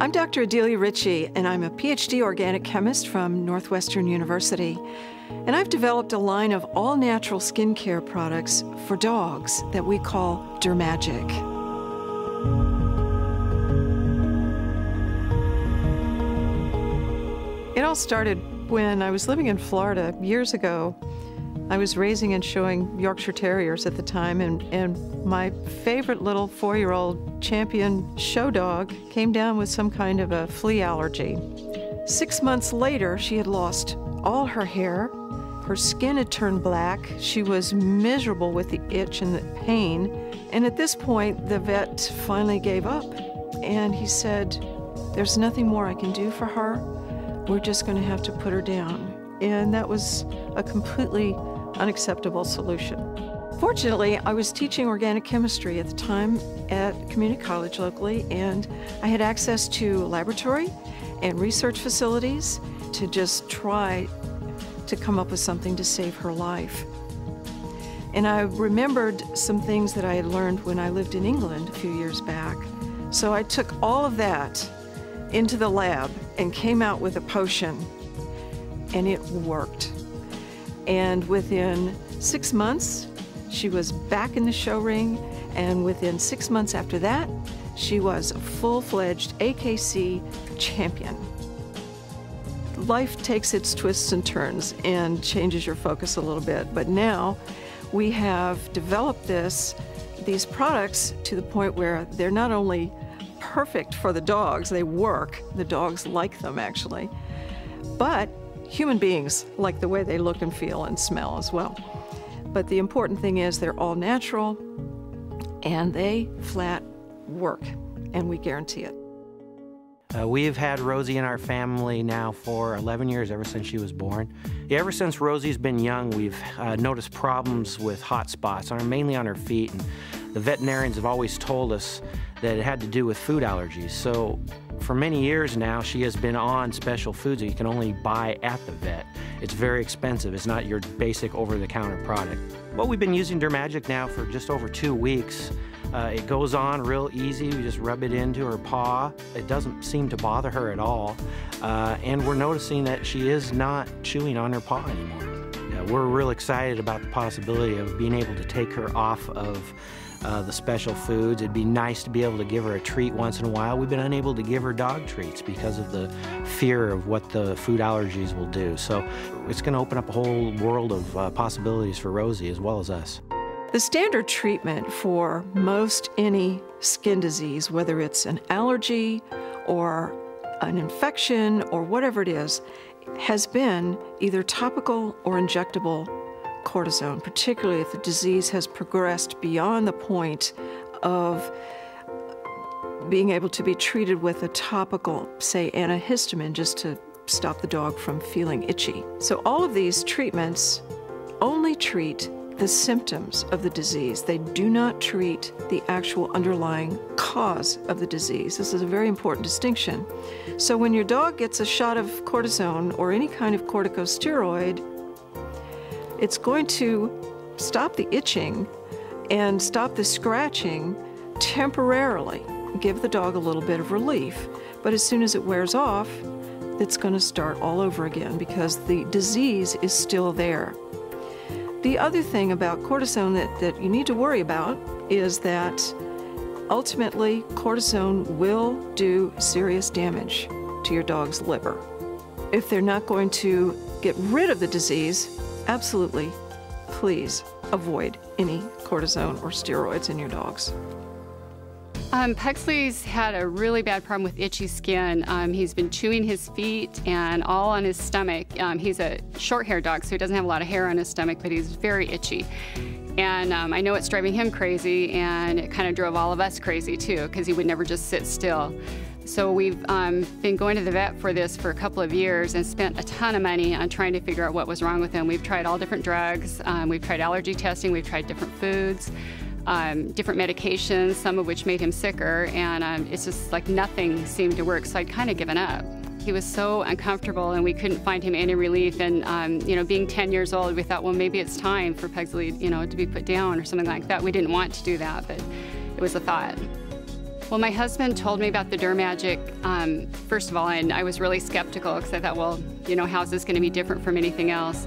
I'm Dr. Adelia Ritchie, and I'm a PhD organic chemist from Northwestern University. And I've developed a line of all-natural skincare products for dogs that we call DERMagic. It all started when I was living in Florida years ago. I was raising and showing Yorkshire Terriers at the time, and my favorite little 4-year-old champion show dog came down with some kind of a flea allergy. 6 months later, she had lost all her hair. Her skin had turned black. She was miserable with the itch and the pain. And at this point, the vet finally gave up. And he said, "There's nothing more I can do for her. We're just going to have to put her down." And that was a completely unacceptable solution. Fortunately, I was teaching organic chemistry at the time at community college locally, and I had access to a laboratory and research facilities to just try to come up with something to save her life. And I remembered some things that I had learned when I lived in England a few years back. So I took all of that into the lab and came out with a potion, and it worked. And within 6 months, she was back in the show ring, and within 6 months after that, she was a full-fledged AKC champion. Life takes its twists and turns and changes your focus a little bit, but now we have developed these products to the point where they're not only perfect for the dogs, they work, the dogs like them actually, but human beings like the way they look and feel and smell as well. But the important thing is they're all natural and they flat work, and we guarantee it. We've had Rosie in our family now for 11 years, ever since she was born. Ever since Rosie's been young, we've noticed problems with hot spots, mainly on her feet. And the veterinarians have always told us that it had to do with food allergies. So for many years now, she has been on special foods that you can only buy at the vet. It's very expensive. It's not your basic over-the-counter product. Well, we've been using DERMagic now for just over 2 weeks. It goes on real easy. We just rub it into her paw. It doesn't seem to bother her at all. And we're noticing that she is not chewing on her paw anymore. We're real excited about the possibility of being able to take her off of the special foods. It'd be nice to be able to give her a treat once in a while. We've been unable to give her dog treats because of the fear of what the food allergies will do. So it's going to open up a whole world of possibilities for Rosie as well as us. The standard treatment for most any skin disease, whether it's an allergy or an infection or whatever it is, has been either topical or injectable cortisone, particularly if the disease has progressed beyond the point of being able to be treated with a topical, say, antihistamine, just to stop the dog from feeling itchy. So all of these treatments only treat the symptoms of the disease. They do not treat the actual underlying cause of the disease. This is a very important distinction. So when your dog gets a shot of cortisone or any kind of corticosteroid, it's going to stop the itching and stop the scratching temporarily, give the dog a little bit of relief. But as soon as it wears off, it's going to start all over again because the disease is still there. The other thing about cortisone that you need to worry about is that ultimately cortisone will do serious damage to your dog's liver. If they're not going to get rid of the disease, absolutely, please avoid any cortisone or steroids in your dogs. Pugsley's had a really bad problem with itchy skin. He's been chewing his feet and all on his stomach. He's a short-haired dog, so he doesn't have a lot of hair on his stomach, but he's very itchy. And I know it's driving him crazy, and it kind of drove all of us crazy too, because he would never just sit still. So we've been going to the vet for this for a couple of years and spent a ton of money on trying to figure out what was wrong with him. We've tried all different drugs, we've tried allergy testing, we've tried different foods, different medications, some of which made him sicker, and it's just like nothing seemed to work, so I'd kind of given up. He was so uncomfortable and we couldn't find him any relief, and you know, being 10 years old, we thought, well, maybe it's time for Pugsley, you know, to be put down or something like that. We didn't want to do that, but it was a thought. Well, my husband told me about the DERMagic, first of all, and I was really skeptical because I thought, well, you know, how's this going to be different from anything else?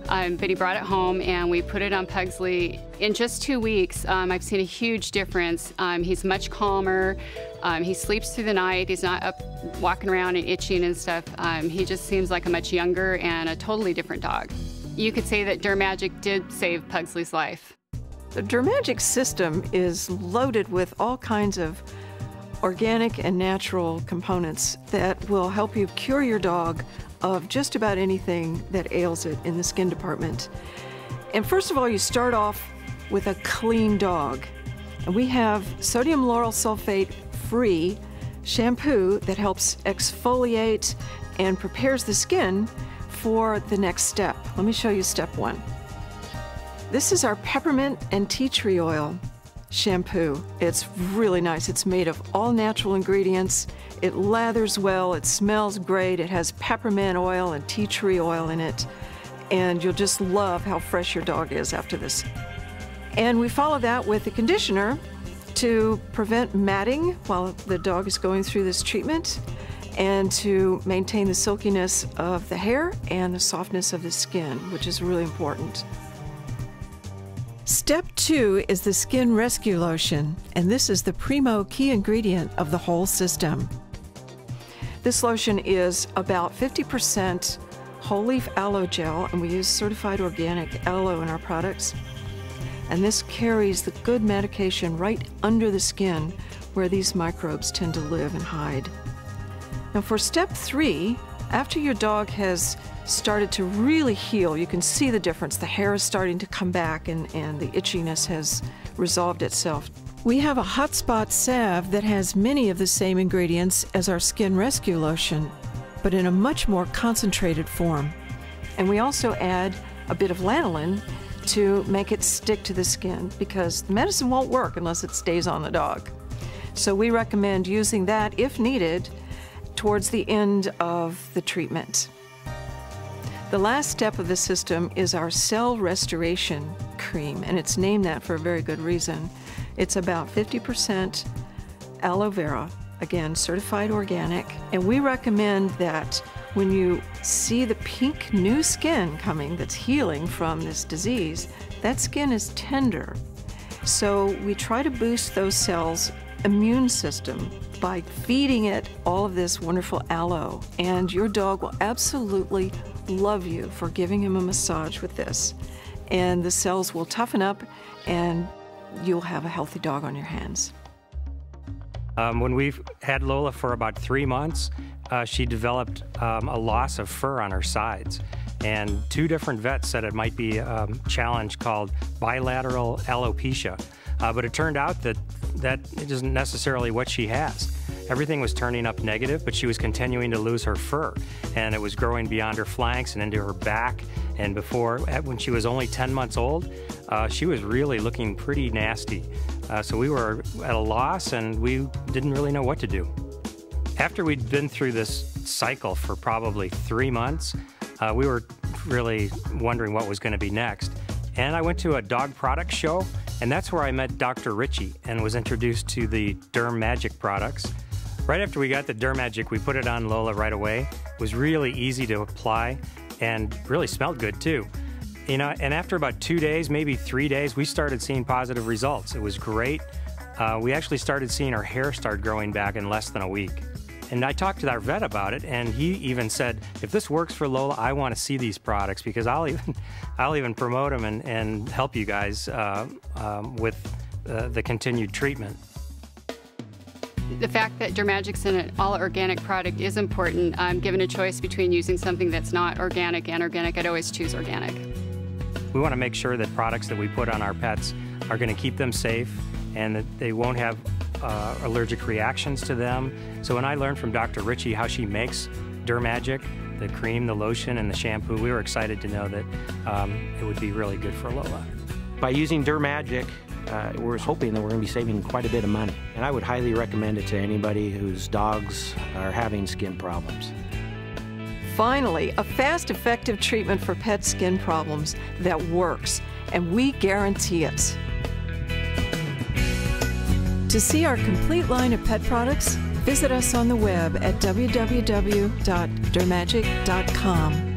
But he brought it home and we put it on Pugsley. In just 2 weeks, I've seen a huge difference. He's much calmer. He sleeps through the night. He's not up walking around and itching and stuff. He just seems like a much younger and a totally different dog. You could say that DERMagic did save Pugsley's life. The DERMagic system is loaded with all kinds of organic and natural components that will help you cure your dog of just about anything that ails it in the skin department. And first of all, you start off with a clean dog. And we have sodium lauryl sulfate-free shampoo that helps exfoliate and prepares the skin for the next step. Let me show you step 1. This is our peppermint and tea tree oil shampoo. It's really nice. It's made of all natural ingredients. It lathers well, it smells great, it has peppermint oil and tea tree oil in it, and you'll just love how fresh your dog is after this. And we follow that with a conditioner to prevent matting while the dog is going through this treatment and to maintain the silkiness of the hair and the softness of the skin, which is really important. Step 2 is the Skin Rescue Lotion, and this is the primo key ingredient of the whole system. This lotion is about 50% whole leaf aloe gel, and we use certified organic aloe in our products. And this carries the good medication right under the skin where these microbes tend to live and hide. Now for step 3, after your dog has started to really heal, you can see the difference. The hair is starting to come back and the itchiness has resolved itself. We have a hot spot salve that has many of the same ingredients as our Skin Rescue Lotion, but in a much more concentrated form. And we also add a bit of lanolin to make it stick to the skin because the medicine won't work unless it stays on the dog. So we recommend using that, if needed, towards the end of the treatment. The last step of the system is our Cell Restoration Cream, and it's named that for a very good reason. It's about 50% aloe vera, again, certified organic, and we recommend that when you see the pink new skin coming that's healing from this disease, that skin is tender. So we try to boost those cells' immune system by feeding it all of this wonderful aloe, and your dog will absolutely love you for giving him a massage with this. And the cells will toughen up and you'll have a healthy dog on your hands. When we've had Lola for about 3 months, she developed a loss of fur on her sides. And 2 different vets said it might be a challenge called bilateral alopecia. But it turned out that it isn't necessarily what she has. Everything was turning up negative, but she was continuing to lose her fur. And it was growing beyond her flanks and into her back. And before, when she was only 10 months old, she was really looking pretty nasty. So we were at a loss and we didn't really know what to do. After we'd been through this cycle for probably 3 months, we were really wondering what was going to be next. And I went to a dog product show, and that's where I met Dr. Ritchie and was introduced to the DERMagic products. Right after we got the DERMagic, we put it on Lola right away. It was really easy to apply and really smelled good too. You know, and after about 2 days, maybe 3 days, we started seeing positive results. It was great. We actually started seeing our hair start growing back in less than a week. And I talked to our vet about it, and he even said, if this works for Lola, I want to see these products because I'll even promote them and help you guys with the continued treatment. The fact that DERMagic's an all-organic product is important. Given a choice between using something that's not organic and organic, I'd always choose organic. We want to make sure that products that we put on our pets are going to keep them safe and that they won't have allergic reactions to them. So when I learned from Dr. Ritchie how she makes DERMagic, the cream, the lotion, and the shampoo, we were excited to know that it would be really good for Lola. By using DERMagic, we're hoping that we're going to be saving quite a bit of money. And I would highly recommend it to anybody whose dogs are having skin problems. Finally, a fast, effective treatment for pet skin problems that works, and we guarantee it. To see our complete line of pet products, visit us on the web at www.dermagic.com.